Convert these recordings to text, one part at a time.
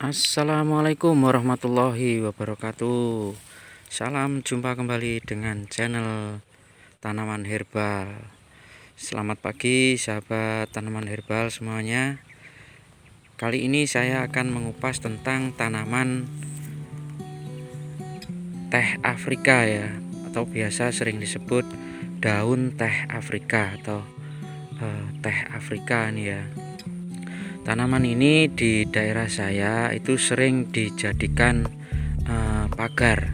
Assalamualaikum warahmatullahi wabarakatuh. Salam jumpa kembali dengan channel tanaman herbal. Selamat pagi sahabat tanaman herbal semuanya. Kali ini saya akan mengupas tentang tanaman teh Afrika ya, atau biasa sering disebut daun teh Afrika atau teh Afrika ini ya. Tanaman ini di daerah saya itu sering dijadikan pagar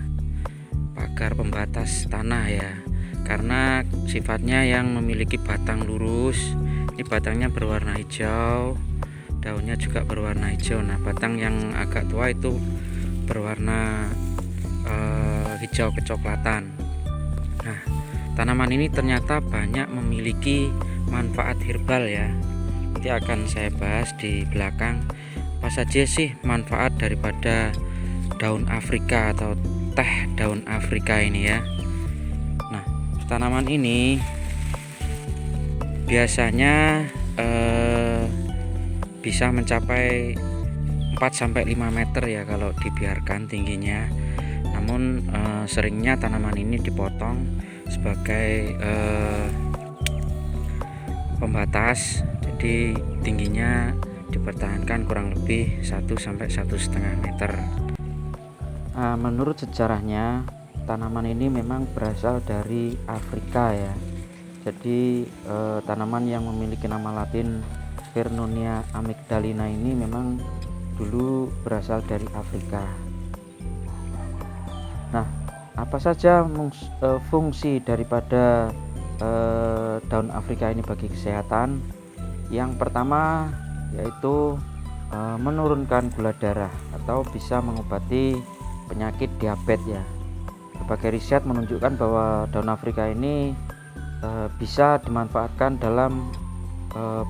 pembatas tanah ya, karena sifatnya yang memiliki batang lurus. Ini batangnya berwarna hijau, daunnya juga berwarna hijau. Nah, batang yang agak tua itu berwarna hijau kecoklatan. Nah, tanaman ini ternyata banyak memiliki manfaat herbal ya. Nanti akan saya bahas di belakang apa saja sih manfaat daripada daun Afrika atau teh daun Afrika ini ya. Nah, tanaman ini biasanya bisa mencapai 4-5 meter ya kalau dibiarkan tingginya. Namun seringnya tanaman ini dipotong sebagai pembatas, jadi tingginya dipertahankan kurang lebih 1-1,5 meter. Menurut sejarahnya, tanaman ini memang berasal dari Afrika ya. Jadi tanaman yang memiliki nama latin Vernonia amygdalina ini memang dulu berasal dari Afrika. Nah, apa saja fungsi daripada daun Afrika ini bagi kesehatan? Yang pertama yaitu menurunkan gula darah atau bisa mengobati penyakit diabetes ya. Berbagai riset menunjukkan bahwa daun Afrika ini bisa dimanfaatkan dalam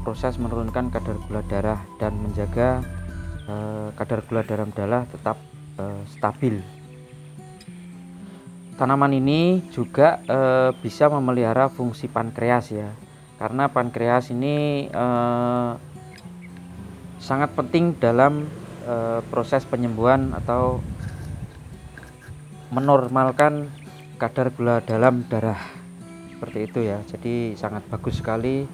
proses menurunkan kadar gula darah dan menjaga kadar gula darah tetap stabil. Tanaman ini juga bisa memelihara fungsi pankreas ya, karena pankreas ini sangat penting dalam proses penyembuhan atau menormalkan kadar gula dalam darah, seperti itu ya. Jadi sangat bagus sekali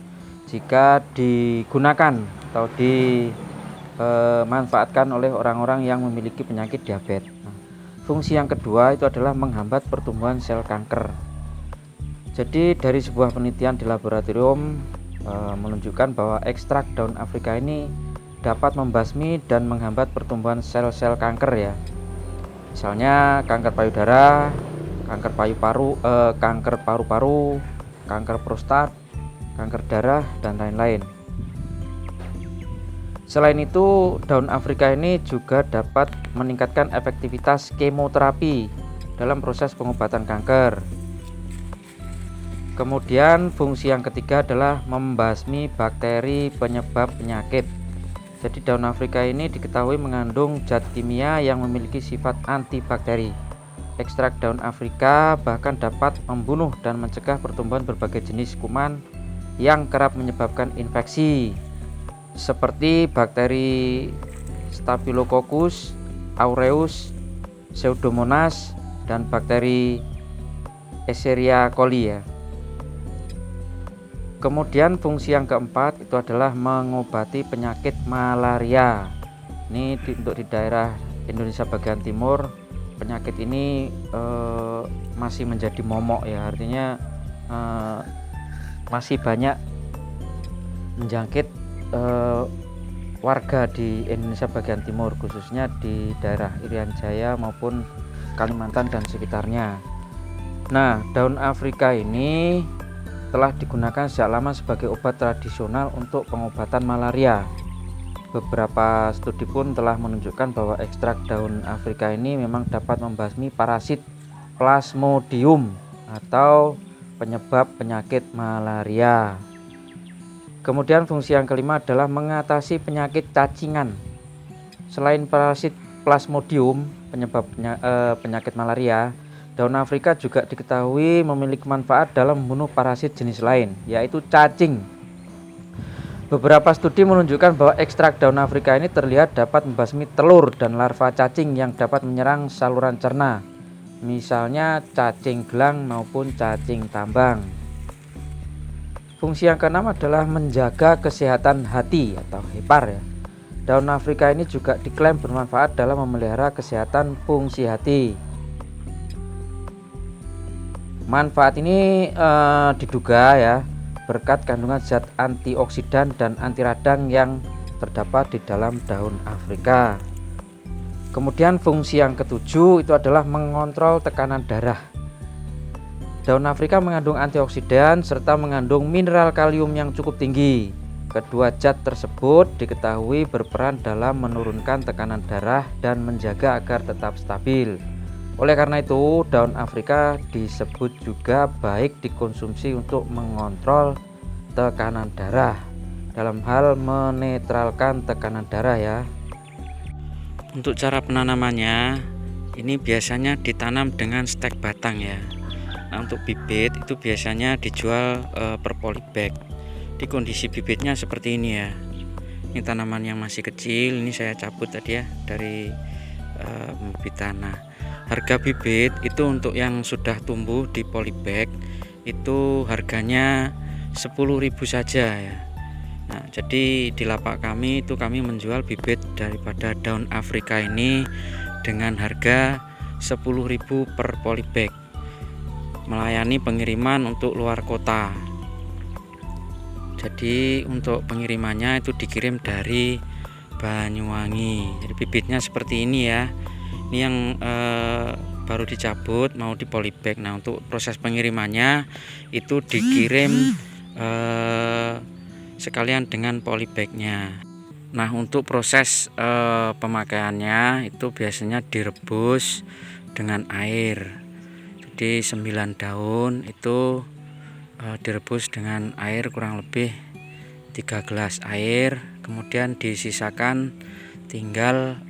jika digunakan atau dimanfaatkan oleh orang-orang yang memiliki penyakit diabetes. Fungsi yang kedua itu adalah menghambat pertumbuhan sel kanker. Jadi dari sebuah penelitian di laboratorium menunjukkan bahwa ekstrak daun Afrika ini dapat membasmi dan menghambat pertumbuhan sel-sel kanker ya. Misalnya kanker payudara, kanker kanker paru-paru, kanker prostat, kanker darah, dan lain-lain. Selain itu, daun Afrika ini juga dapat meningkatkan efektivitas kemoterapi dalam proses pengobatan kanker. Kemudian fungsi yang ketiga adalah membasmi bakteri penyebab penyakit. Jadi daun Afrika ini diketahui mengandung zat kimia yang memiliki sifat antibakteri. Ekstrak daun Afrika bahkan dapat membunuh dan mencegah pertumbuhan berbagai jenis kuman yang kerap menyebabkan infeksi, seperti bakteri Staphylococcus aureus, Pseudomonas, dan bakteri Escherichia coli ya. Kemudian fungsi yang keempat itu adalah mengobati penyakit malaria. Ini untuk di daerah Indonesia bagian timur, penyakit ini masih menjadi momok ya, artinya masih banyak menjangkit warga di Indonesia bagian timur, khususnya di daerah Irian Jaya maupun Kalimantan dan sekitarnya. Nah, daun Afrika ini telah digunakan sejak lama sebagai obat tradisional untuk pengobatan malaria. Beberapa studi pun telah menunjukkan bahwa ekstrak daun Afrika ini memang dapat membasmi parasit Plasmodium atau penyebab penyakit malaria. Kemudian fungsi yang kelima adalah mengatasi penyakit cacingan. Selain parasit Plasmodium penyebab penyakit malaria, daun Afrika juga diketahui memiliki manfaat dalam membunuh parasit jenis lain, yaitu cacing. Beberapa studi menunjukkan bahwa ekstrak daun Afrika ini terlihat dapat membasmi telur dan larva cacing yang dapat menyerang saluran cerna, misalnya cacing gelang maupun cacing tambang. Fungsi yang keenam adalah menjaga kesehatan hati atau hepar ya. Daun Afrika ini juga diklaim bermanfaat dalam memelihara kesehatan fungsi hati. Manfaat ini diduga ya berkat kandungan zat antioksidan dan anti radang yang terdapat di dalam daun Afrika. Kemudian fungsi yang ketujuh itu adalah mengontrol tekanan darah. Daun Afrika mengandung antioksidan serta mengandung mineral kalium yang cukup tinggi. Kedua zat tersebut diketahui berperan dalam menurunkan tekanan darah dan menjaga agar tetap stabil. Oleh karena itu, daun Afrika disebut juga baik dikonsumsi untuk mengontrol tekanan darah, dalam hal menetralkan tekanan darah ya. Untuk cara penanamannya, ini biasanya ditanam dengan stek batang ya. Nah, untuk bibit itu biasanya dijual per polybag. Di kondisi bibitnya seperti ini ya. Ini tanaman yang masih kecil, ini saya cabut tadi ya dari bibit tanah. Harga bibit itu untuk yang sudah tumbuh di polybag itu harganya 10.000 saja ya. Nah, jadi di lapak kami itu kami menjual bibit daripada daun Afrika ini dengan harga 10.000 per polybag, melayani pengiriman untuk luar kota. Jadi untuk pengirimannya itu dikirim dari Banyuwangi. Jadi bibitnya seperti ini ya. Ini yang baru dicabut mau di polybag. Nah, untuk proses pengirimannya itu dikirim sekalian dengan polybagnya. Nah, untuk proses pemakaiannya itu biasanya direbus dengan air. Jadi 9 daun itu direbus dengan air kurang lebih 3 gelas air, kemudian disisakan tinggal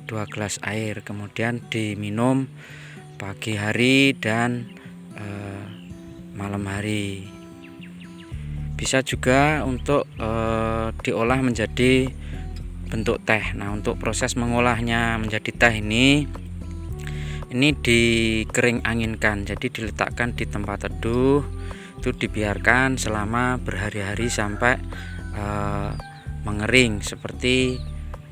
2 gelas air, kemudian diminum pagi hari dan malam hari. Bisa juga untuk diolah menjadi bentuk teh. Nah, untuk proses mengolahnya menjadi teh ini dikering anginkan, jadi diletakkan di tempat teduh, itu dibiarkan selama berhari-hari sampai mengering seperti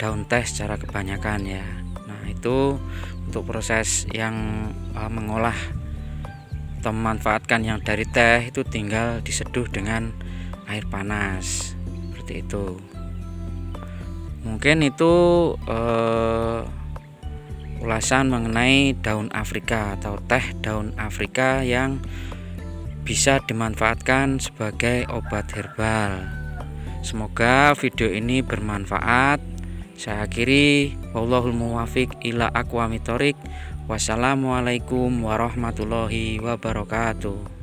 daun teh secara kebanyakan ya. Nah, itu untuk proses yang mengolah atau memanfaatkan yang dari teh itu tinggal diseduh dengan air panas seperti itu. Mungkin itu ulasan mengenai daun Afrika atau teh daun Afrika yang bisa dimanfaatkan sebagai obat herbal. Semoga video ini bermanfaat. Saya akhiri, wallahul muwaffiq ila aqwamit thoriq. Wassalamualaikum warahmatullahi wabarakatuh.